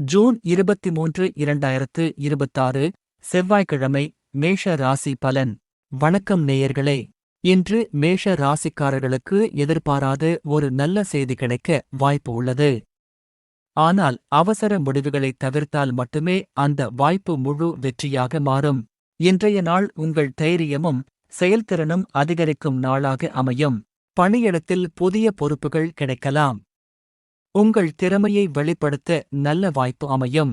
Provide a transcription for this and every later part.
June 23, 2026 செவ்வாய்க்கிழமை மேஷ ராசி பலன். வணக்கம் நேயர்களே. இன்று மேஷ ராசிக்காரர்களுக்கு எதிர்பாராத ஒரு நல்ல செய்தி கிடைக்க வாய்ப்பு உள்ளது. ஆனால் அவசர முடிவுகளை தவிர்த்தால் மட்டுமே அந்த வாய்ப்பு முழு வெற்றியாக மாறும். இன்றைய நாள் உங்கள் தைரியமும் செயல்திறனும் அதிகரிக்கும் நாளாக அமையும். பணியிடத்தில் புதிய பொறுப்புகள் கிடைக்கலாம். உங்கள் திறமையை வெளிப்படுத்த நல்ல வாய்ப்பு அமையும்.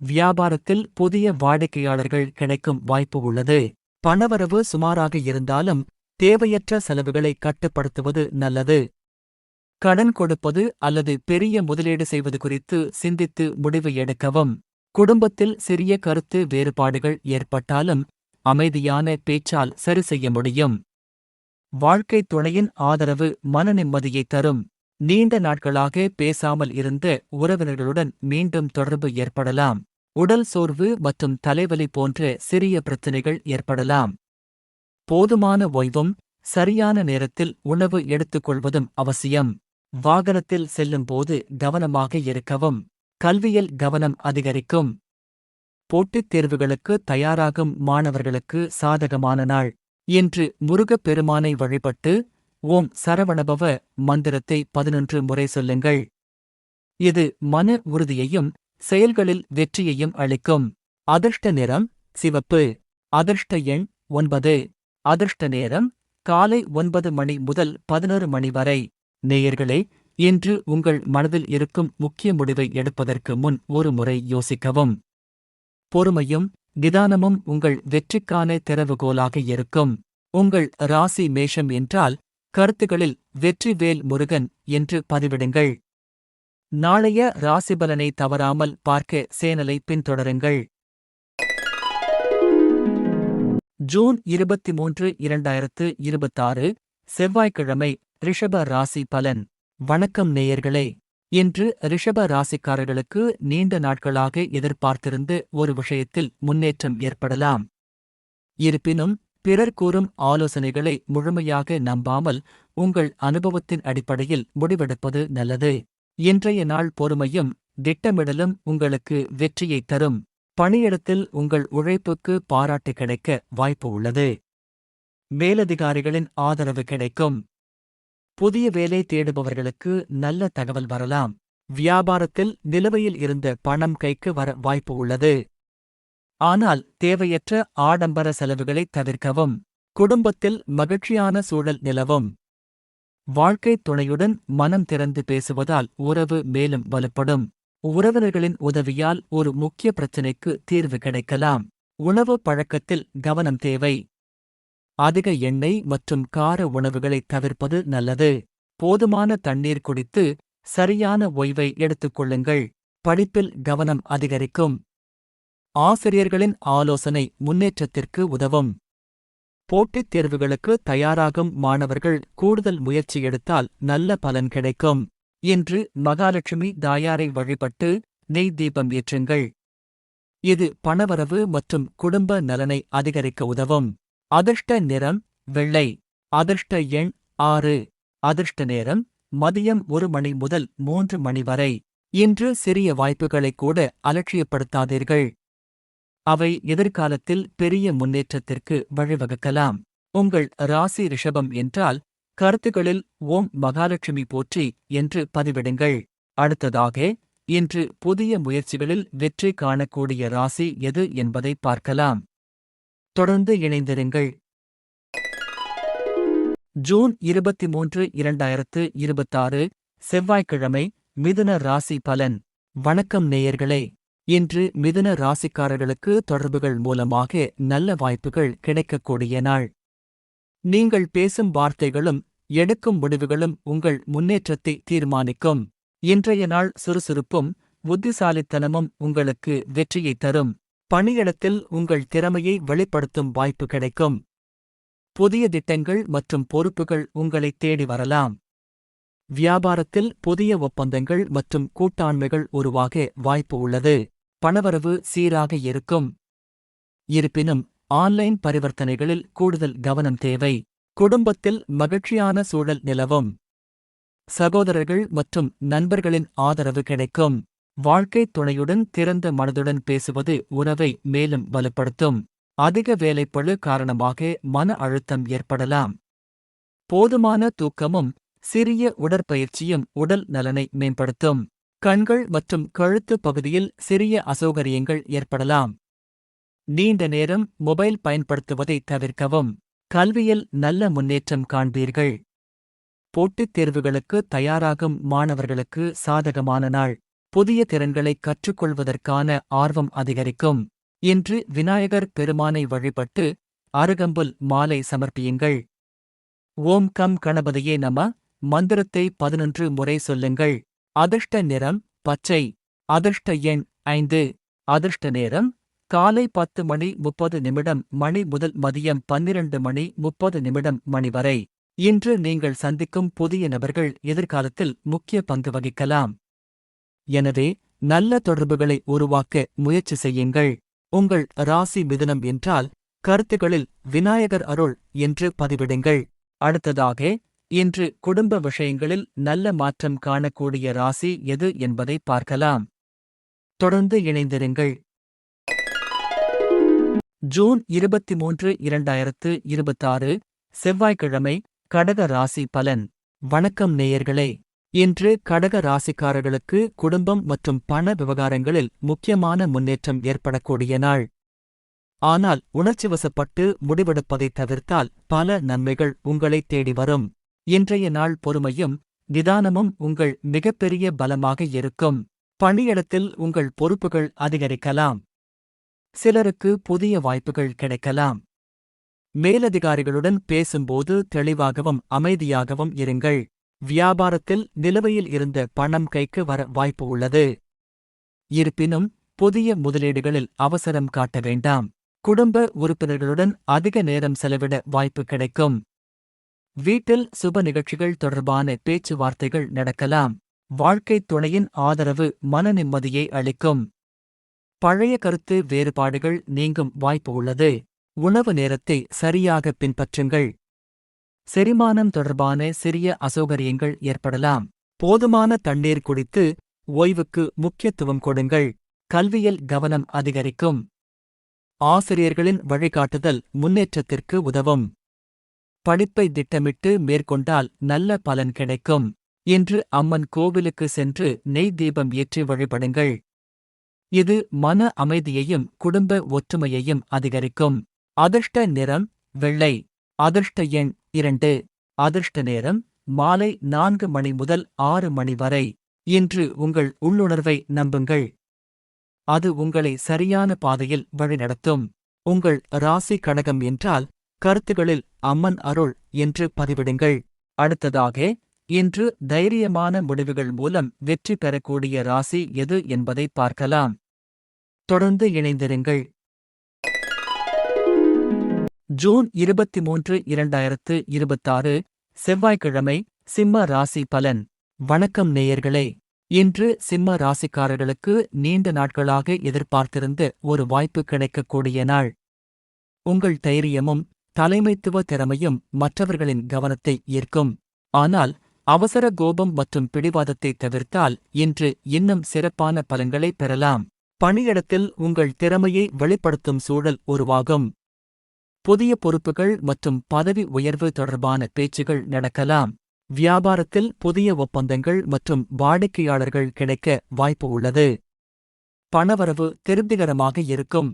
வியாபாரத்தில் புதிய வாடிக்கையாளர்கள் கிடைக்கும் வாய்ப்பு உள்ளது. பணவரவு சுமாராக இருந்தாலும் தேவையற்ற செலவுகளை கட்டுப்படுத்துவது நல்லது. கடன் கொடுப்பது அல்லது பெரிய முதலீடு செய்வது குறித்து சிந்தித்து முடிவு எடுக்கவும். குடும்பத்தில் சிறிய கருத்து வேறுபாடுகள் ஏற்பட்டாலும் அமைதியான பேச்சால் சரி செய்ய முடியும். வாழ்க்கைத் துணையின் ஆதரவு மன நிம்மதியை தரும். நீண்ட நாட்களாக பேசாமல் இருந்த உறவினர்களுடன் மீண்டும் தொடர்பு ஏற்படலாம். உடல் சோர்வு மற்றும் தலைவலி போன்ற சிறிய பிரச்சினைகள் ஏற்படலாம். போதுமான ஓய்வும் சரியான நேரத்தில் உணவு எடுத்துக்கொள்வதும் அவசியம். வாகனத்தில் செல்லும்போது கவனமாக இருக்கவும். கல்வியில் கவனம் அதிகரிக்கும். போட்டித் தேர்வுகளுக்கு தயாராகும் மாணவர்களுக்கு சாதகமான நாள். இன்று முருகப் பெருமானை வழிபட்டு ஓம் சரவணபவ மந்திரத்தை 11 முறை சொல்லுங்கள். இது மன உறுதியையும் செயல்களில் வெற்றியையும் அளிக்கும். அதிர்ஷ்ட நிறம் சிவப்பு. அதிர்ஷ்ட எண் 9. அதிர்ஷ்ட நேரம் காலை 9 மணி முதல் 11 மணி வரை. நேயர்களே, இன்று உங்கள் மனதில் இருக்கும் முக்கிய முடிவை எடுப்பதற்கு முன் ஒரு முறை யோசிக்கவும். பொறுமையும் நிதானமும் உங்கள் வெற்றிக்கான திறவுகோலாக இருக்கும். உங்கள் ராசி மேஷம் என்றால் கருத்துகளில் வெற்றிவேல் முருகன் என்று பதிவிடுங்கள். நாளைய ராசிபலனை தவறாமல் பார்க்க சேனலை பின்தொடருங்கள். ஜூன் 23, 2026 செவ்வாய்க்கிழமை ரிஷப ராசி பலன். வணக்கம் நேயர்களே. இன்று ரிஷப ராசிக்காரர்களுக்கு நீண்ட நாட்களாக எதிர்பார்த்திருந்த ஒரு விஷயத்தில் முன்னேற்றம் ஏற்படலாம். இருப்பினும் பிறர் கூறும் ஆலோசனைகளை முழுமையாக நம்பாமல் உங்கள் அனுபவத்தின் அடிப்படையில் முடிவெடுப்பது நல்லது. இன்றைய நாள் பொறுமையும் திட்டமிடலும் உங்களுக்கு வெற்றியைத் தரும். பணியிடத்தில் உங்கள் உழைப்புக்கு பாராட்டு கிடைக்க வாய்ப்பு உள்ளது. மேலதிகாரிகளின் ஆதரவு கிடைக்கும். புதிய வேலை தேடுபவர்களுக்கு நல்ல தகவல் வரலாம். வியாபாரத்தில் நிலுவையில் இருந்த பணம் கைக்கு வர வாய்ப்பு உள்ளது. ஆனால் தேவையற்ற ஆடம்பர செலவுகளை தவிர்க்கவும். குடும்பத்தில் மகிழ்ச்சியான சூழல் நிலவும். வாழ்க்கைத் துணையுடன் மனம் திறந்து பேசுவதால் உறவு மேலும் வலுப்படும். உறவினர்களின் உதவியால் ஒரு முக்கிய பிரச்சினைக்கு தீர்வு கிடைக்கலாம். உணவு பழக்கத்தில் கவனம் தேவை. அதிக எண்ணெய் மற்றும் கார உணவுகளை தவிர்ப்பது நல்லது. போதுமான தண்ணீர் குடித்து சரியான ஓய்வை எடுத்துக்கொள்ளுங்கள். படிப்பில் கவனம் அதிகரிக்கும். ஆசிரியர்களின் ஆலோசனை முன்னேற்றத்திற்கு உதவும். போட்டித் தேர்வுகளுக்கு தயாராகும் மாணவர்கள் கூடுதல் முயற்சி எடுத்தால் நல்ல பலன் கிடைக்கும். இன்று மகாலட்சுமி தாயாரை வழிபட்டு நெய் தீபம் ஏற்றுங்கள். இது பணவரவு மற்றும் குடும்ப நலனை அதிகரிக்க உதவும். அதிர்ஷ்ட நிறம் வெள்ளை. அதிர்ஷ்ட எண் 6. அதிர்ஷ்ட நேரம் மதியம் 1 மணி முதல் 3 மணி வரை. இன்று சிறிய வாய்ப்புகளைக் கூட அலட்சியப்படுத்தாதீர்கள். அவை எதிர்காலத்தில் பெரிய முன்னேற்றத்திற்கு வழிவகுக்கலாம். உங்கள் ராசி ரிஷபம் என்றால் கருத்துகளில் ஓம் மகாலட்சுமி போற்றி என்று பதிவிடுங்கள். அடுத்ததாக இன்று புதிய முயற்சிகளில் வெற்றி காணக்கூடிய ராசி எது என்பதை பார்க்கலாம். தொடர்ந்து இணைந்திருங்கள். ஜூன் 23, 2026 செவ்வாய்க்கிழமை மிதுன ராசி பலன். வணக்கம் நேயர்களே. இன்று மிதுன ராசிக்காரர்களுக்கு தொடர்புகள் மூலமாக நல்ல வாய்ப்புகள் கிடைக்கக்கூடிய நாள். நீங்கள் பேசும் வார்த்தைகளும் எடுக்கும் முடிவுகளும் உங்கள் முன்னேற்றத்தை தீர்மானிக்கும். இன்றைய நாள் சுறுசுறுப்பும் புத்திசாலித்தனமும் உங்களுக்கு வெற்றியைத் தரும். பணியிடத்தில் உங்கள் திறமையை வெளிப்படுத்தும் வாய்ப்பு கிடைக்கும். புதிய திட்டங்கள் மற்றும் பொறுப்புகள் உங்களை தேடி வரலாம். வியாபாரத்தில் புதிய ஒப்பந்தங்கள் மற்றும் கூட்டாண்மைகள் உருவாக வாய்ப்பு உள்ளது. பணவரவு சீராக இருக்கும். இருப்பினும் ஆன்லைன் பரிவர்த்தனைகளில் கூடுதல் கவனம் தேவை. குடும்பத்தில் மகிழ்ச்சியான சூழல் நிலவும். சகோதரர்கள் மற்றும் நண்பர்களின் ஆதரவு கிடைக்கும். வாழ்க்கைத் துணையுடன் திறந்த மனதுடன் பேசுவது உறவை மேலும் வலுப்படுத்தும். அதிக வேலைப்பளு காரணமாக மன அழுத்தம் ஏற்படலாம். போதுமான தூக்கமும் சிறிய உடற்பயிற்சியும் உடல் நலனை மேம்படுத்தும். கண்கள் மற்றும் கழுத்து பகுதியில் சிறிய அசௌகரியங்கள் ஏற்படலாம். நீண்ட நேரம் மொபைல் பயன்படுத்துவதை தவிர்க்கவும். கல்வியில் நல்ல முன்னேற்றம் காண்பீர்கள். போட்டித் தேர்வுகளுக்கு தயாராகும் மாணவர்களுக்கு சாதகமான நாள். புதிய திறன்களை கற்றுக்கொள்வதற்கான ஆர்வம் அதிகரிக்கும். இன்று விநாயகர் பெருமானை வழிபட்டு அருகம்புல் மாலை சமர்ப்பியுங்கள். ஓம் கம் கணபதியே நம மந்திரத்தை 11 முறை சொல்லுங்கள். அதிர்ஷ்ட நிறம் பச்சை. அதிர்ஷ்ட எண் 5. அதிர்ஷ்ட நேரம் காலை 10:30 மணி முதல் மதியம் 12:30 மணி வரை. இன்று நீங்கள் சந்திக்கும் புதிய நபர்கள் எதிர்காலத்தில் முக்கிய பங்கு வகிக்கலாம். எனவே நல்ல தொடர்புகளை உருவாக்க முயற்சி செய்யுங்கள். உங்கள் ராசி மிதுனம் என்றால் கருத்துகளில் விநாயகர் அருள் என்று பதிவிடுங்கள். அடுத்ததாக இன்று குடும்ப விஷயங்களில் நல்ல மாற்றம் காணக்கூடிய ராசி எது என்பதை பார்க்கலாம். தொடர்ந்து இணைந்திருங்கள். ஜூன் 23, 2026 செவ்வாய்க்கிழமை கடக ராசி பலன். வணக்கம் நேயர்களே. இன்று கடக ராசிக்காரர்களுக்கு குடும்பம் மற்றும் பண விவகாரங்களில் முக்கியமான முன்னேற்றம் ஏற்படக்கூடிய நாள். ஆனால் உணர்ச்சிவசப்பட்டு முடிவெடுப்பதைத் தவிர்த்தால் பல நன்மைகள் உங்களைத் தேடி வரும். இன்றைய நாள் பொறுமையும் நிதானமும் உங்கள் மிகப்பெரிய பலமாக இருக்கும். பணியிடத்தில் உங்கள் பொறுப்புகள் அதிகரிக்கலாம். சிலருக்கு புதிய வாய்ப்புகள் கிடைக்கலாம். மேலதிகாரிகளுடன் பேசும்போது தெளிவாகவும் அமைதியாகவும் இருங்கள். வியாபாரத்தில் நிலுவையில் இருந்த பணம் கைக்கு வர வாய்ப்பு உள்ளது. இருப்பினும் புதிய முதலீடுகளில் அவசரம் காட்ட வேண்டாம். குடும்ப உறுப்பினர்களுடன் அதிக நேரம் செலவிட வாய்ப்பு கிடைக்கும். வீட்டில் சுப நிகழ்ச்சிகள் தொடர்பான பேச்சுவார்த்தைகள் நடக்கலாம். வாழ்க்கைத் துணையின் ஆதரவு மன நிம்மதியை அளிக்கும். பழைய கருத்து வேறுபாடுகள் நீங்கும் வாய்ப்பு உள்ளது. உணவு நேரத்தை சரியாக பின்பற்றுங்கள். செரிமானம் தொடர்பான சிறிய அசௌகரியங்கள் ஏற்படலாம். போதுமான தண்ணீர் குடித்து ஓய்வுக்கு முக்கியத்துவம் கொடுங்கள். கல்வியில் கவனம் அதிகரிக்கும். ஆசிரியர்களின் வழிகாட்டுதல் முன்னேற்றத்திற்கு உதவும். படிப்பை திட்டமிட்டு மேற்கொண்டால் நல்ல பலன் கிடைக்கும். இன்று அம்மன் கோவிலுக்கு சென்று நெய் தீபம் ஏற்றி வழிபடுங்கள். இது மன அமைதியையும் குடும்ப ஒற்றுமையையும் அதிகரிக்கும். அதிர்ஷ்ட நிறம் வெள்ளை. அதிர்ஷ்ட எண் 2. அதிர்ஷ்ட நேரம் மாலை 4 மணி முதல் 6 மணி வரை. இன்று உங்கள் உள்ளுணர்வை நம்புங்கள். அது உங்களை சரியான பாதையில் வழிநடத்தும். உங்கள் ராசி கடகம் என்றால் கருத்துகளில் அம்மன் அருள் என்று பதிவிடுங்கள். அடுத்ததாக இன்று தைரியமான முடிவுகள் மூலம் வெற்றி பெறக்கூடிய ராசி எது என்பதை பார்க்கலாம். தொடர்ந்து இணைந்திருங்கள். ஜூன் 23, 2026 செவ்வாய்க்கிழமை சிம்ம ராசி பலன். வணக்கம் நேயர்களே. இன்று சிம்ம ராசிக்காரர்களுக்கு நீண்ட நாட்களாக எதிர்பார்த்திருந்த ஒரு வாய்ப்பு கிடைக்கக்கூடிய நாள். உங்கள் தைரியமும் தலைமைத்துவ திறமையும் மற்றவர்களின் கவனத்தை ஈர்க்கும். ஆனால் அவசர கோபம் மற்றும் பிடிவாதத்தை தவிர்த்தால் இன்று இன்னும் சிறப்பான பலன்களை பெறலாம். பணியிடத்தில் உங்கள் திறமையை வெளிப்படுத்தும் சூழல் உருவாகும். புதிய பொறுப்புகள் மற்றும் பதவி உயர்வு தொடர்பான பேச்சுகள் நடக்கலாம். வியாபாரத்தில் புதிய ஒப்பந்தங்கள் மற்றும் வாடிக்கையாளர்கள் கிடைக்க வாய்ப்பு உள்ளது. பணவரவு திருப்திகரமாக இருக்கும்.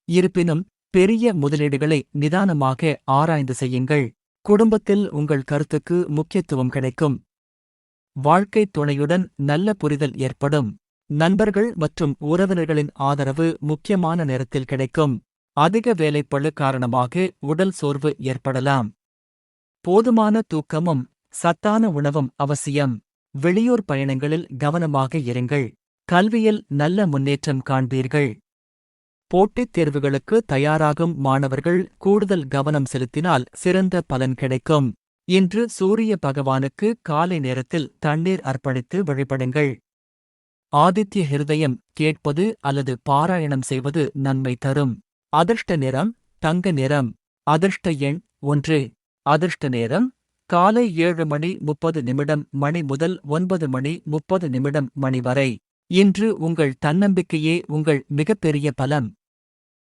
இருப்பினும் பெரிய முதலீடுகளை நிதானமாக ஆராய்ந்து செய்யுங்கள். குடும்பத்தில் உங்கள் கருத்துக்கு முக்கியத்துவம் கிடைக்கும். வாழ்க்கைத் துணையுடன் நல்ல புரிதல் ஏற்படும். நண்பர்கள் மற்றும் உறவினர்களின் ஆதரவு முக்கியமான நேரத்தில் கிடைக்கும். அதிக வேலைப்பளு காரணமாக உடல் சோர்வு ஏற்படலாம். போதுமான தூக்கமும் சத்தான உணவும் அவசியம். வெளியூர் பயணங்களில் கவனமாக இருங்கள். கல்வியில் நல்ல முன்னேற்றம் காண்பீர்கள். போட்டித் தேர்வுகளுக்கு தயாராகும் மாணவர்கள் கூடுதல் கவனம் செலுத்தினால் சிறந்த பலன் கிடைக்கும். இன்று சூரிய பகவானுக்கு காலை நேரத்தில் தண்ணீர் அர்ப்பணித்து வழிபடுங்கள். ஆதித்ய ஹிருதயம் கேட்பது அல்லது பாராயணம் செய்வது நன்மை தரும். அதிர்ஷ்ட நிறம் தங்க நிறம். அதிர்ஷ்ட எண் 1. அதிர்ஷ்ட நேரம் காலை 7:30 மணி முதல் 9:30 மணி வரை. இன்று உங்கள் தன்னம்பிக்கையே உங்கள் மிகப்பெரிய பலம்.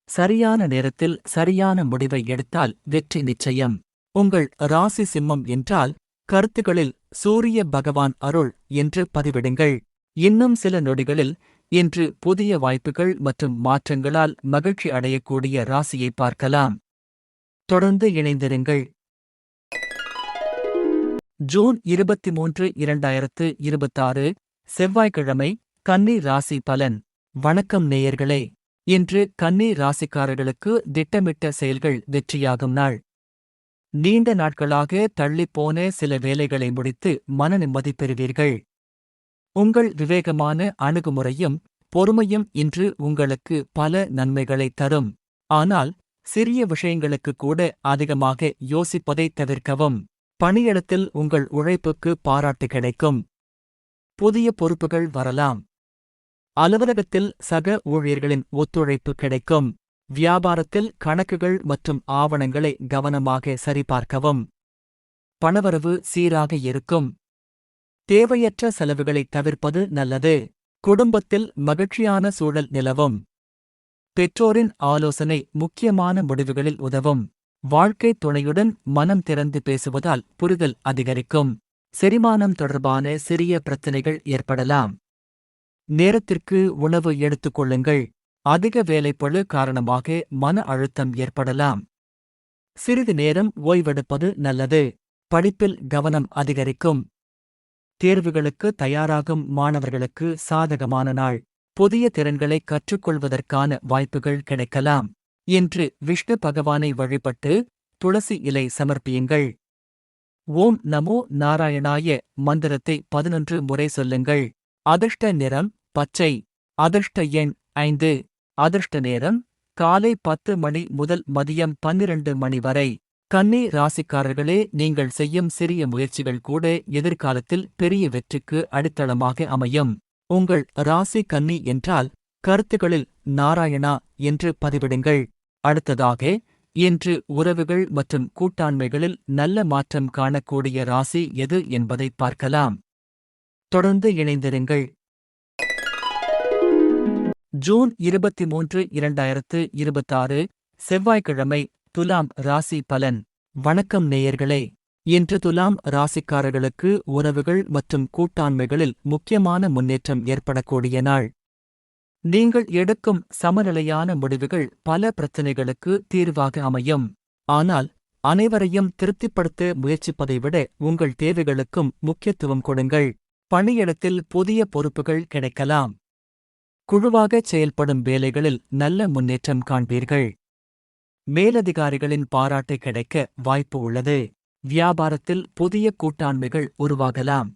சரியான நேரத்தில் சரியான முடிவை எடுத்தால் வெற்றி நிச்சயம். உங்கள் ராசி சிம்மம் என்றால் கருத்துகளில் சூரிய பகவான் அருள் என்று பதிவிடுங்கள். இன்னும் சில நொடிகளில் இன்று புதிய வாய்ப்புகள் மற்றும் மாற்றங்களால் மகிழ்ச்சி அடையக்கூடிய ராசியை பார்க்கலாம். தொடர்ந்து இணைந்திருங்கள். ஜூன் 23, 2026 செவ்வாய்க்கிழமை கன்னி ராசி பலன். வணக்கம் நேயர்களே. இன்று கன்னி ராசிக்காரர்களுக்கு திட்டமிட்ட செயல்கள் வெற்றியாகும் நாள். நீண்ட நாட்களாக தள்ளிப்போன சில வேலைகளை முடித்து மன நிம்மதி பெறுவீர்கள். உங்கள் விவேகமான அணுகுமுறையும் பொறுமையும் இன்று உங்களுக்கு பல நன்மைகளை தரும். ஆனால் சிறிய விஷயங்களுக்கு கூட அதிகமாக யோசிப்பதை தவிர்க்கவும். பணியிடத்தில் உங்கள் உழைப்புக்கு பாராட்டு கிடைக்கும். புதிய பொறுப்புகள் வரலாம். அலுவலகத்தில் சக ஊழியர்களின் ஒத்துழைப்பு கிடைக்கும். வியாபாரத்தில் கணக்குகள் மற்றும் ஆவணங்களை கவனமாக சரிபார்க்கவும். பணவரவு சீராக இருக்கும். தேவையற்ற செலவுகளை தவிர்ப்பது நல்லது. குடும்பத்தில் மகிழ்ச்சியான சூழல் நிலவும். பெற்றோரின் ஆலோசனை முக்கியமான முடிவுகளில் உதவும். வாழ்க்கை துணையுடன் மனம் திறந்து பேசுவதால் புரிதல் அதிகரிக்கும். செரிமானம் தொடர்பான சிறிய பிரச்சினைகள் ஏற்படலாம். நேரத்திற்கு உணவு எடுத்துக் கொள்ளுங்கள். அதிக வேலைப்பளு காரணமாக மன அழுத்தம் ஏற்படலாம். சிறிது நேரம் ஓய்வெடுப்பது நல்லது. படிப்பில் கவனம் அதிகரிக்கும். தேர்வுகளுக்கு தயாராகும் மாணவர்களுக்கு சாதகமான நாள். புதிய திறன்களை கற்றுக்கொள்வதற்கான வாய்ப்புகள் கிடைக்கலாம். இன்று விஷ்ணு பகவானை வழிபட்டு துளசி இலை சமர்ப்பியுங்கள். ஓம் நமோ நாராயணாய மந்திரத்தை 11 முறை சொல்லுங்கள். அதிர்ஷ்ட நிறம் பச்சை. அதிர்ஷ்ட எண் 5. அதிர்ஷ்ட நேரம் காலை 10 மணி முதல் மதியம் 12 மணி வரை. கன்னி ராசிக்காரர்களே, நீங்கள் செய்யும் சிறிய முயற்சிகள் கூட எதிர்காலத்தில் பெரிய வெற்றிக்கு அடித்தளமாக அமையும். உங்கள் ராசி கன்னி என்றால் கருத்துகளில் நாராயணா என்று பதிவிடுங்கள். அடுத்ததாக இன்று உறவுகள் மற்றும் கூட்டாண்மைகளில் நல்ல மாற்றம் காணக்கூடிய ராசி எது என்பதை பார்க்கலாம். தொடர்ந்து இணைந்திருங்கள். ஜூன் 23, 2026 செவ்வாய்க்கிழமை துலாம் ராசி பலன். வணக்கம் நேயர்களே. இன்று துலாம் ராசிக்காரர்களுக்கு உறவுகள் மற்றும் கூட்டாண்மைகளில் முக்கியமான முன்னேற்றம் ஏற்படக்கூடிய நாள். நீங்கள் எடுக்கும் சமநிலையான முடிவுகள் பல பிரச்சினைகளுக்கு தீர்வாக அமையும். ஆனால் அனைவரையும் திருப்திப்படுத்த முயற்சிப்பதை விட உங்கள் தேவைகளுக்கும் முக்கியத்துவம் கொடுங்கள். பணியிடத்தில் புதிய பொறுப்புகள் கிடைக்கலாம். குழுவாகச் செயல்படும் வேலைகளில் நல்ல முன்னேற்றம் காண்பீர்கள். மேலதிகாரிகளின் பாராட்டு கிடைக்க வாய்ப்பு உள்ளது. வியாபாரத்தில் புதிய கூட்டாண்மைகள் உருவாகலாம்.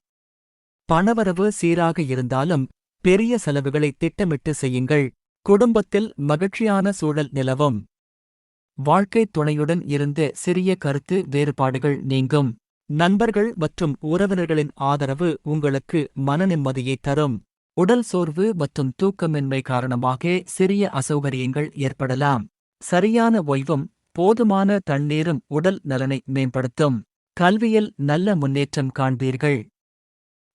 பணவரவு சீராக இருந்தாலும் பெரிய செலவுகளை திட்டமிட்டு செய்யுங்கள். குடும்பத்தில் மகிழ்ச்சியான சூழல் நிலவும். வாழ்க்கைத் துணையுடன் இருந்த சிறிய கருத்து வேறுபாடுகள் நீங்கும். நண்பர்கள் மற்றும் உறவினர்களின் ஆதரவு உங்களுக்கு மனநிம்மதியை தரும். உடல் சோர்வு மற்றும் தூக்கமின்மை காரணமாக சிறிய அசௌகரியங்கள் ஏற்படலாம். சரியான ஓய்வும் போதுமான தண்ணீரும் உடல் நலனை மேம்படுத்தும். கல்வியில் நல்ல முன்னேற்றம் காண்பீர்கள்.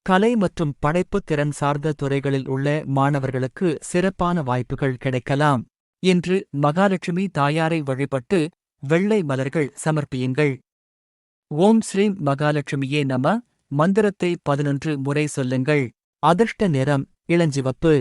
கலை மற்றும் படைப்புத் திறன் சார்ந்த துறைகளில் உள்ள மாணவர்களுக்கு சிறப்பான வாய்ப்புகள் கிடைக்கலாம். இன்று மகாலட்சுமி தாயாரை வழிபட்டு வெள்ளை மலர்கள் சமர்ப்பியுங்கள். ஓம் ஸ்ரீம் மகாலட்சுமியே நம மந்திரத்தை 11 முறை சொல்லுங்கள். அதிர்ஷ்ட நிறம் இளஞ்சிவப்பு.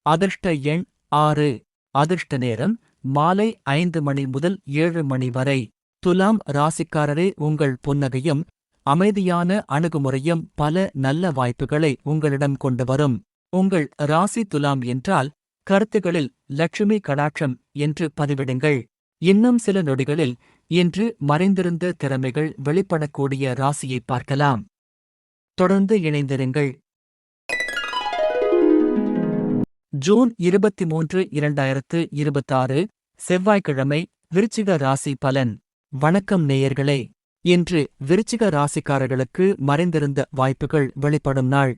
அதிர்ஷ்ட எண் 6. அதிர்ஷ்ட நேரம் மாலை 5 மணி முதல் 7 மணி வரை. துலாம் ராசிக்காரரே, உங்கள் புன்னகையும் அமைதியான அணுகுமுறையும் பல நல்ல வாய்ப்புகளை உங்களிடம் கொண்டு வரும். உங்கள் ராசி துலாம் என்றால் கருத்துகளில் லட்சுமி கடாட்சம் என்று பதிவிடுங்கள். இன்னும் சில நொடிகளில் இன்று மறைந்திருந்த திறமைகள் வெளிப்படக்கூடிய ராசியை பார்க்கலாம். தொடர்ந்து இணைந்திருங்கள். ஜூன் 23, 2026 செவ்வாய்க்கிழமை விருச்சிக ராசி பலன். வணக்கம் நேயர்களே. இன்று விருச்சிக ராசிக்காரர்களுக்கு மறைந்திருந்த வாய்ப்புகள் வெளிப்படும் நாள்.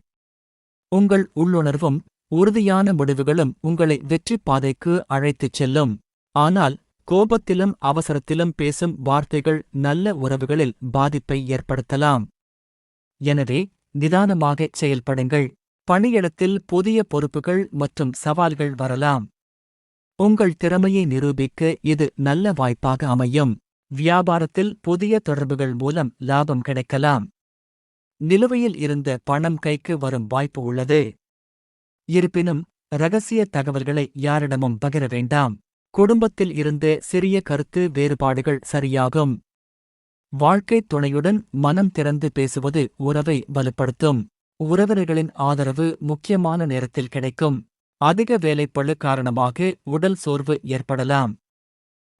உங்கள் உள்ளுணர்வும் உறுதியான முடிவுகளும் உங்களை வெற்றி பாதைக்கு அழைத்துச் செல்லும். ஆனால் கோபத்திலும் அவசரத்திலும் பேசும் வார்த்தைகள் நல்ல உறவுகளில் பாதிப்பை ஏற்படுத்தலாம். எனவே நிதானமாகச் செயல்படுங்கள். பணியிடத்தில் புதிய பொறுப்புகள் மற்றும் சவால்கள் வரலாம். உங்கள் திறமையை நிரூபிக்க இது நல்ல வாய்ப்பாக அமையும். வியாபாரத்தில் புதிய தொடர்புகள் மூலம் லாபம் கிடைக்கலாம். நிலுவையில் இருந்த பணம் கைக்கு வரும் வாய்ப்பு உள்ளது. இருப்பினும் ரகசிய தகவல்களை யாரிடமும் பகிர வேண்டாம். குடும்பத்தில் இருந்த சிறிய கருத்து வேறுபாடுகள் சரியாகும். வாழ்க்கைத் துணையுடன் மனம் திறந்து பேசுவது உறவை வலுப்படுத்தும். உறவினர்களின் ஆதரவு முக்கியமான நேரத்தில் கிடைக்கும். அதிக வேலைப்பளு காரணமாக உடல் சோர்வு ஏற்படலாம்.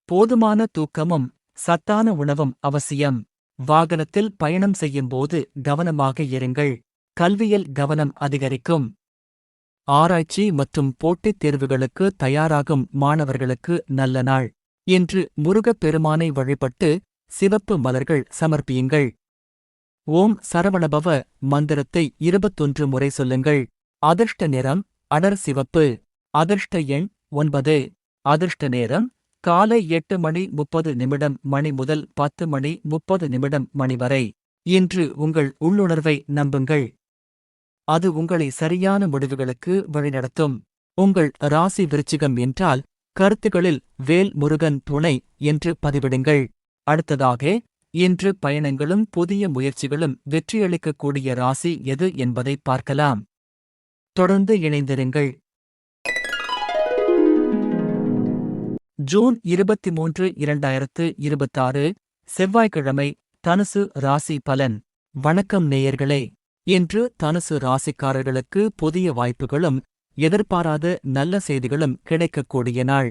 போதுமான தூக்கமும் சத்தான உணவும் அவசியம். வாகனத்தில் பயணம் செய்யும்போது கவனமாக இருங்கள். கல்வியில் கவனம் அதிகரிக்கும். ஆராய்ச்சி மற்றும் போட்டித் தேர்வுகளுக்கு தயாராகும் மாணவர்களுக்கு நல்ல நாள். இன்று முருகப் பெருமானை வழிபட்டு சிவப்பு மலர்கள் சமர்ப்பியுங்கள். ஓம் சரவணபவ மந்திரத்தை 21 முறை சொல்லுங்கள். அதிர்ஷ்ட நிறம் அடர் சிவப்பு. அதிர்ஷ்ட எண் 9. அதிர்ஷ்ட நேரம் காலை 8:30 மணி முதல் 10:30 மணி வரை. இன்று உங்கள் உள்ளுணர்வை நம்புங்கள். அது உங்களை சரியான முடிவுகளுக்கு வழிநடத்தும். உங்கள் ராசி விருச்சிகம் என்றால் கருத்துகளில் வேல் முருகன் துணை என்று பதிவிடுங்கள். அடுத்ததாக இன்று பயணங்களும் புதிய முயற்சிகளும் வெற்றியளிக்கக்கூடிய ராசி எது என்பதை பார்க்கலாம். தொடர்ந்து இணைந்திருங்கள். ஜூன் 23, 2026 செவ்வாய்க்கிழமை தனுசு ராசி பலன். வணக்கம் நேயர்களே. இன்று தனுசு ராசிக்காரர்களுக்கு புதிய வாய்ப்புகளும் எதிர்பாராத நல்ல செய்திகளும் கிடைக்கக்கூடிய நாள்.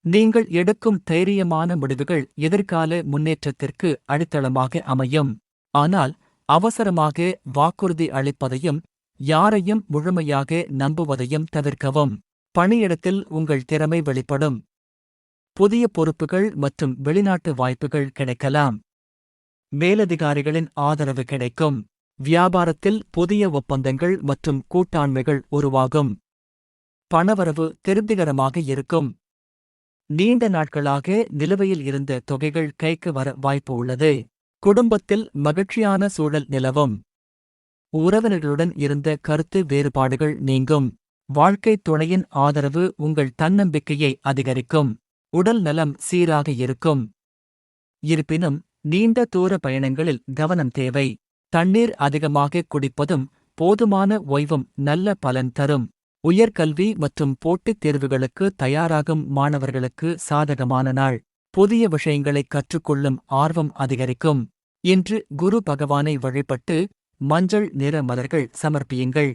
நீங்கள் எடுக்கும் தைரியமான முடிவுகள் எதிர்கால முன்னேற்றத்திற்கு அடித்தளமாக அமையும். ஆனால் அவசரமாக வாக்குறுதி அளிப்பதையும் யாரையும் முழுமையாக நம்புவதையும் தவிர்க்கவும். பணியிடத்தில் உங்கள் திறமை வெளிப்படும். புதிய பொறுப்புகள் மற்றும் வெளிநாட்டு வாய்ப்புகள் கிடைக்கலாம். மேலதிகாரிகளின் ஆதரவு கிடைக்கும். வியாபாரத்தில் புதிய ஒப்பந்தங்கள் மற்றும் கூட்டாண்மைகள் உருவாகும். பணவரவு திருப்திகரமாக இருக்கும். நீண்ட நாட்களாக நிலுவையில் இருந்த தொகைகள் கைக்கு வர வாய்ப்பு உள்ளது. குடும்பத்தில் மகிழ்ச்சியான சூழல் நிலவும். உறவினர்களுடன் இருந்த கருத்து வேறுபாடுகள் நீங்கும். வாழ்க்கைத் துணையின் ஆதரவு உங்கள் தன்னம்பிக்கையை அதிகரிக்கும். உடல் நலம் சீராக இருக்கும். இருப்பினும் நீண்ட தூர பயணங்களில் கவனம் தேவை. தண்ணீர் அதிகமாக குடிப்பதும் போதுமான ஓய்வும் நல்ல பலன் தரும். உயர்கல்வி மற்றும் போட்டித் தேர்வுகளுக்கு தயாராகும் மாணவர்களுக்கு சாதகமான நாள். புதிய விஷயங்களைக் கற்றுக்கொள்ளும் ஆர்வம் அதிகரிக்கும். இன்று குரு பகவானை வழிபட்டு மஞ்சள் நிற மலர்கள் சமர்ப்பியுங்கள்.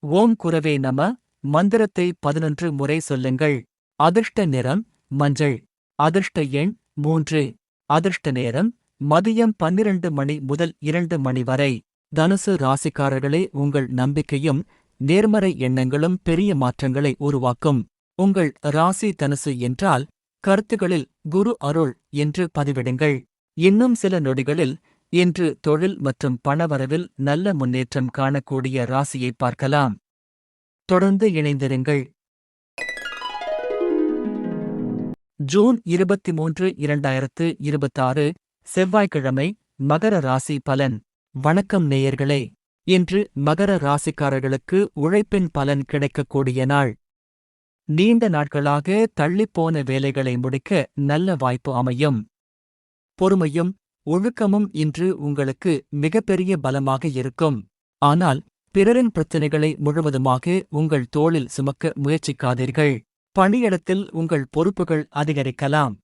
ஓம் குரவே நம மந்திரத்தை 11 முறை சொல்லுங்கள். அதிர்ஷ்ட நிறம் மஞ்சள். அதிர்ஷ்ட எண் 3. அதிர்ஷ்ட நேரம் மதியம் 12 மணி முதல் 2 மணி வரை. தனுசு ராசிக்காரர்களே, உங்கள் நம்பிக்கையும் நேர்மறை எண்ணங்களும் பெரிய மாற்றங்களை உருவாக்கும். உங்கள் ராசி தனுசு என்றால் கருத்துகளில் குரு அருள் என்று பதிவிடுங்கள். இன்னும் சில நொடிகளில் இன்று தொழில் மற்றும் பணவரவில் நல்ல முன்னேற்றம் காணக்கூடிய ராசியை பார்க்கலாம். தொடர்ந்து இணைந்திருங்கள். ஜூன் 23, 2026 செவ்வாய்க்கிழமை மகர ராசி பலன். வணக்கம் நேயர்களே. இன்று மகர ராசிக்காரர்களுக்கு உழைப்பின் பலன் கிடைக்கக்கூடிய நாள். நீண்ட நாட்களாக தள்ளிப்போன வேலைகளை முடிக்க நல்ல வாய்ப்பு அமையும். பொறுமையும் ஒழுக்கமும் இன்று உங்களுக்கு மிகப்பெரிய பலமாக இருக்கும். ஆனால் பிறரின் பிரச்சினைகளை முழுவதுமாக உங்கள் தோளில் சுமக்க முயற்சிக்காதீர்கள். பணியிடத்தில் உங்கள் பொறுப்புகள் அதிகரிக்கலாம்.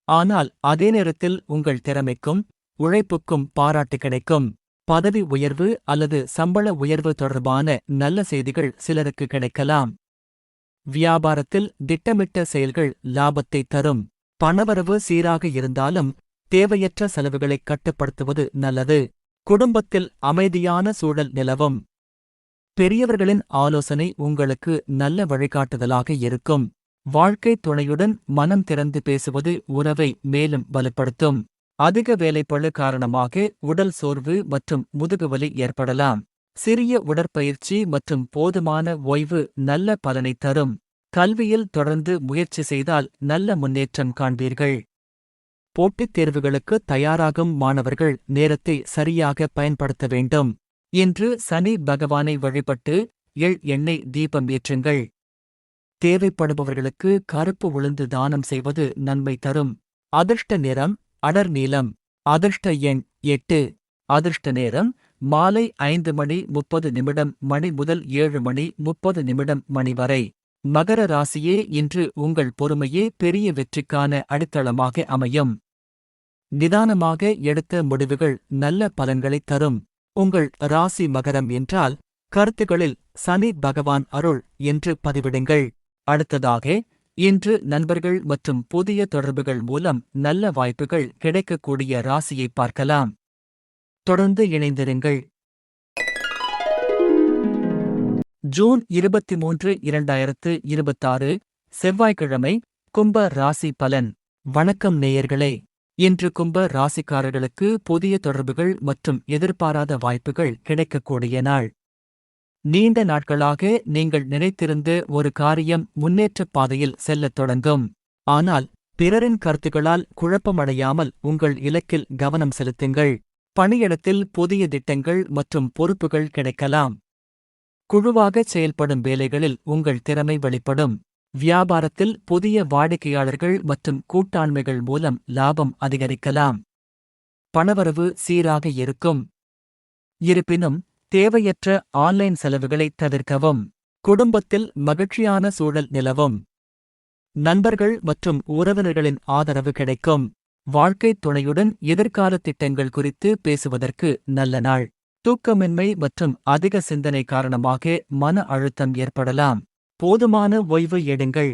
ஆனால் அதே நேரத்தில் உங்கள் திறமைக்கும் உழைப்புக்கும் பாராட்டு கிடைக்கும். பதவி உயர்வு அல்லது சம்பள உயர்வு தொடர்பான நல்ல செய்திகள் சிலருக்கு கிடைக்கலாம். வியாபாரத்தில் திட்டமிட்ட செயல்கள் லாபத்தை தரும். பணவரவு சீராக இருந்தாலும் தேவையற்ற செலவுகளைக் கட்டுப்படுத்துவது நல்லது. குடும்பத்தில் அமைதியான சூழல் நிலவும். பெரியவர்களின் ஆலோசனை உங்களுக்கு நல்ல வழிகாட்டுதலாக இருக்கும். வாழ்க்கைத் துணையுடன் மனம் திறந்து பேசுவது உறவை மேலும் வலுப்படுத்தும். அதிக வேலைப்பளு காரணமாக உடல் சோர்வு மற்றும் முதுகுவலி ஏற்படலாம். சிறிய உடற்பயிற்சி மற்றும் போதுமான ஓய்வு நல்ல பலனை தரும். கல்வியில் தொடர்ந்து முயற்சி செய்தால் நல்ல முன்னேற்றம் காண்பீர்கள். போட்டித் தேர்வுகளுக்கு தயாராகும் மாணவர்கள் நேரத்தை சரியாக பயன்படுத்த வேண்டும். இன்று சனி பகவானை வழிபட்டு எண்ணெய் தீபம் ஏற்றுங்கள். தேவைப்படுபவர்களுக்கு கருப்பு உளுந்து தானம் செய்வது நன்மை தரும். அதிர்ஷ்ட நிறம் அடர் நீலம். அதிர்ஷ்ட எண் 8. அதிர்ஷ்ட நேரம் மாலை 5:30 மணி முதல் 7:30 மணி வரை. மகர ராசியே, இன்று உங்கள் பொறுமையே பெரிய வெற்றிக்கான அடித்தளமாக அமையும். நிதானமாக எடுத்த முடிவுகள் நல்ல பலன்களைத் தரும். உங்கள் ராசி மகரம் என்றால் கருத்துகளில் சனி பகவான் அருள் என்று பதிவிடுங்கள். அடுத்ததாக, இன்று நண்பர்கள் மற்றும் புதிய தொடர்புகள் மூலம் நல்ல வாய்ப்புகள் கிடைக்கக்கூடிய ராசியை பார்க்கலாம். தொடர்ந்து இணைந்திருங்கள். ஜூன் 23, 2026 செவ்வாய்க்கிழமை கும்ப ராசி பலன். வணக்கம் நேயர்களே. இன்று கும்ப ராசிக்காரர்களுக்கு புதிய தொடர்புகள் மற்றும் எதிர்பாராத வாய்ப்புகள் கிடைக்கக்கூடிய நாள். நீண்ட நாட்களாக நீங்கள் நினைத்திருந்த ஒரு காரியம் முன்னேற்றப் பாதையில் செல்லத் தொடங்கும். ஆனால் பிறரின் கருத்துகளால் குழப்பமடையாமல் உங்கள் இலக்கில் கவனம் செலுத்துங்கள். பணியிடத்தில் புதிய திட்டங்கள் மற்றும் பொறுப்புகள் கிடைக்கலாம். குழுவாகச் செயல்படும் வேலைகளில் உங்கள் திறமை வெளிப்படும். வியாபாரத்தில் புதிய வாடிக்கையாளர்கள் மற்றும் கூட்டாண்மைகள் மூலம் லாபம் அதிகரிக்கலாம். பணவரவு சீராக இருக்கும். இருப்பினும் தேவையற்ற ஆன்லைன் செலவுகளை தவிர்க்கவும். குடும்பத்தில் மகிழ்ச்சியான சூழல் நிலவும். நண்பர்கள் மற்றும் உறவினர்களின் ஆதரவு கிடைக்கும். வாழ்க்கைத் துணையுடன் எதிர்கால திட்டங்கள் குறித்து பேசுவதற்கு நல்ல நாள். தூக்கமின்மை மற்றும் அதிக சிந்தனை காரணமாக மன அழுத்தம் ஏற்படலாம். போதுமான ஓய்வு எடுங்கள்.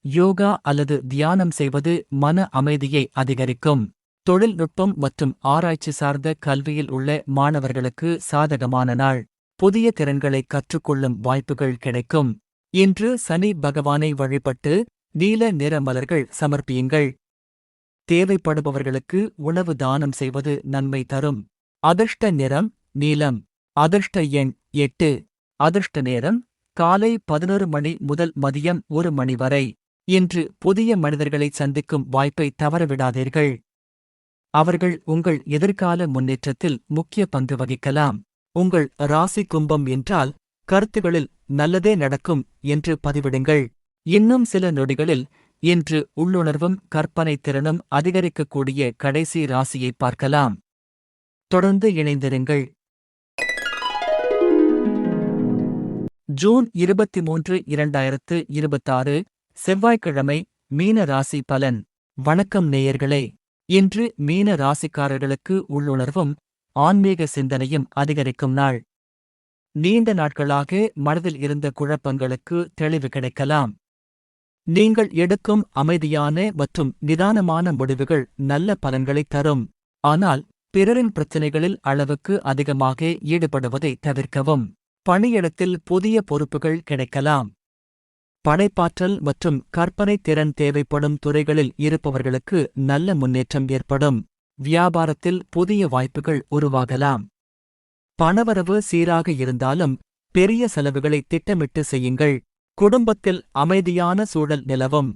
யோகா அல்லது தியானம் செய்வது மன அமைதியை அதிகரிக்கும். தொழில்நுட்பம் மற்றும் ஆராய்ச்சி சார்ந்த கல்வியில் உள்ள மாணவர்களுக்கு சாதகமான நாள். புதிய திறன்களை கற்றுக்கொள்ளும் வாய்ப்புகள் கிடைக்கும். இன்று சனி பகவானை வழிபட்டு நீல நிற மலர்கள் சமர்ப்பியுங்கள். தேவைப்படுபவர்களுக்கு உணவு தானம் செய்வது நன்மை தரும். அதிர்ஷ்ட நிறம் நீலம். அதிர்ஷ்ட எண் 8. அதிர்ஷ்ட நேரம் காலை 11 மணி முதல் மதியம் 1 மணி வரை. இன்று புதிய மனிதர்களை சந்திக்கும் வாய்ப்பை தவறவிடாதீர்கள். அவர்கள் உங்கள் எதிர்கால முன்னேற்றத்தில் முக்கிய பங்கு வகிக்கலாம். உங்கள் ராசி கும்பம் என்றால் கருத்துகளில் நல்லதே நடக்கும் என்று பதிவிடுங்கள். இன்னும் சில நொடிகளில் இன்று உள்ளுணர்வும் கற்பனை திறனும் அதிகரிக்கக்கூடிய கடைசி ராசியை பார்க்கலாம். தொடர்ந்து இணைந்திருங்கள். ஜூன் 23, 2026 செவ்வாய்க்கிழமை மீன ராசி பலன். வணக்கம் நேயர்களே. இன்று மீன ராசிக்காரர்களுக்கு உள்ளுணர்வும் ஆன்மீக சிந்தனையும் அதிகரிக்கும் நாள். நீண்ட நாட்களாக மனதில் இருந்த குழப்பங்களுக்கு தெளிவு கிடைக்கலாம். நீங்கள் எடுக்கும் அமைதியான மற்றும் நிதானமான முடிவுகள் நல்ல பலன்களைத் தரும். ஆனால் பிறரின் பிரச்சினைகளில் அளவுக்கு அதிகமாக ஈடுபடுவதை தவிர்க்கவும். பணியிடத்தில் புதிய பொறுப்புகள் கிடைக்கலாம். படைப்பாற்றல் மற்றும் கற்பனை திறன் தேவைப்படும் துறைகளில் இருப்பவர்களுக்கு நல்ல முன்னேற்றம் ஏற்படும். வியாபாரத்தில் புதிய வாய்ப்புகள் உருவாகலாம். பணவரவு சீராக இருந்தாலும் பெரிய செலவுகளை திட்டமிட்டு செய்யுங்கள். குடும்பத்தில் அமைதியான சூழல் நிலவும்.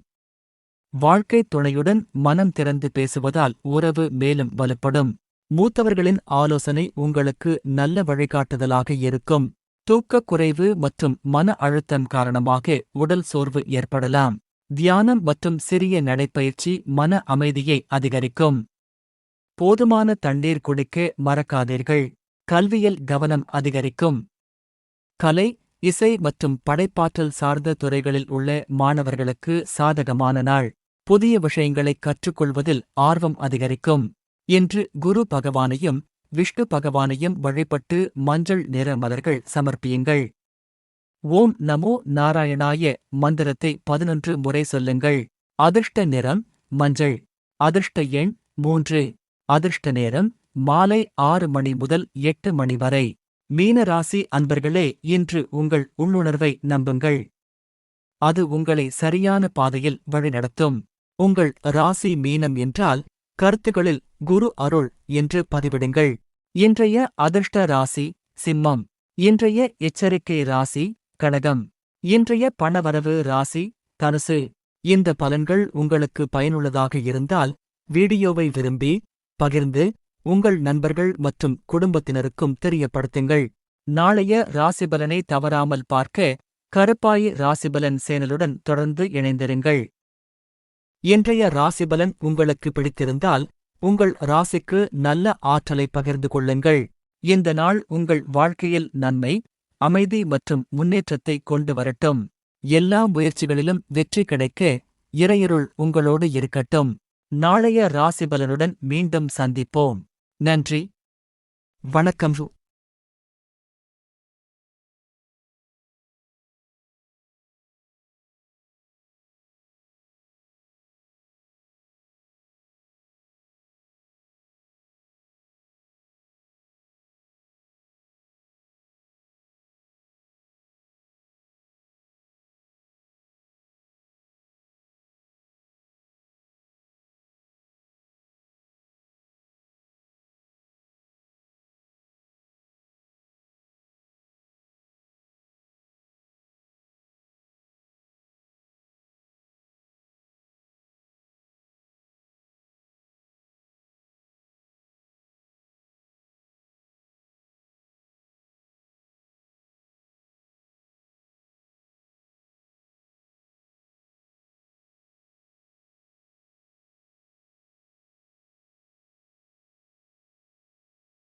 வாழ்க்கைத் துணையுடன் மனம் திறந்து பேசுவதால் உறவு மேலும் வலுப்படும். மூத்தவர்களின் ஆலோசனை உங்களுக்கு நல்ல வழிகாட்டுதலாக இருக்கும். தூக்கக் குறைவு மற்றும் மன அழுத்தம் காரணமாக உடல் சோர்வு ஏற்படலாம். தியானம் மற்றும் சிறிய நடைப்பயிற்சி மன அமைதியை அதிகரிக்கும். போதுமான தண்ணீர் குடிக்க மறக்காதீர்கள். கல்வியில் கவனம் அதிகரிக்கும். கலை, இசை மற்றும் படைப்பாற்றல் சார்ந்த துறைகளில் உள்ள மாணவர்களுக்கு சாதகமான நாள். புதிய விஷயங்களைக் கற்றுக்கொள்வதில் ஆர்வம் அதிகரிக்கும். இன்று குரு பகவானையும் விஷ்ணு பகவானையும் வழிபட்டு மஞ்சள் நிற மலர்கள் சமர்ப்பியுங்கள். ஓம் நமோ நாராயணாய மந்திரத்தை 11 முறை சொல்லுங்கள். அதிர்ஷ்ட நிறம் மஞ்சள். அதிர்ஷ்ட எண் 3. அதிர்ஷ்ட நேரம் மாலை 6 மணி முதல் 8 மணி வரை. மீனராசி அன்பர்களே, இன்று உங்கள் உள்ளுணர்வை நம்புங்கள். அது உங்களை சரியான பாதையில் வழிநடத்தும். உங்கள் ராசி மீனம் என்றால் கருத்துகளில் குரு அருள் என்று பதிவிடுங்கள். இன்றைய அதிர்ஷ்ட ராசி சிம்மம். இன்றைய எச்சரிக்கை ராசி கடகம். இன்றைய பணவரவு ராசி தனுசு. இந்த பலன்கள் உங்களுக்கு பயனுள்ளதாக இருந்தால் வீடியோவை விரும்பி பகிர்ந்து உங்கள் நண்பர்கள் மற்றும் குடும்பத்தினருக்கும் தெரியப்படுத்துங்கள். நாளைய ராசிபலனை தவறாமல் பார்க்க கருப்பாயி ராசிபலன் சேனலுடன் தொடர்ந்து இணைந்திருங்கள். இன்றைய ராசிபலன் உங்களுக்கு பிடித்திருந்தால் உங்கள் ராசிக்கு நல்ல ஆற்றலை பகிர்ந்து கொள்ளுங்கள். இந்த நாள் உங்கள் வாழ்க்கையில் நன்மை, அமைதி மற்றும் முன்னேற்றத்தை கொண்டு வரட்டும். எல்லா முயற்சிகளிலும் வெற்றி கிடைக்க இறையருள் உங்களோடு இருக்கட்டும். நாளைய ராசிபலனுடன் மீண்டும் சந்திப்போம். நன்றி, வணக்கம்.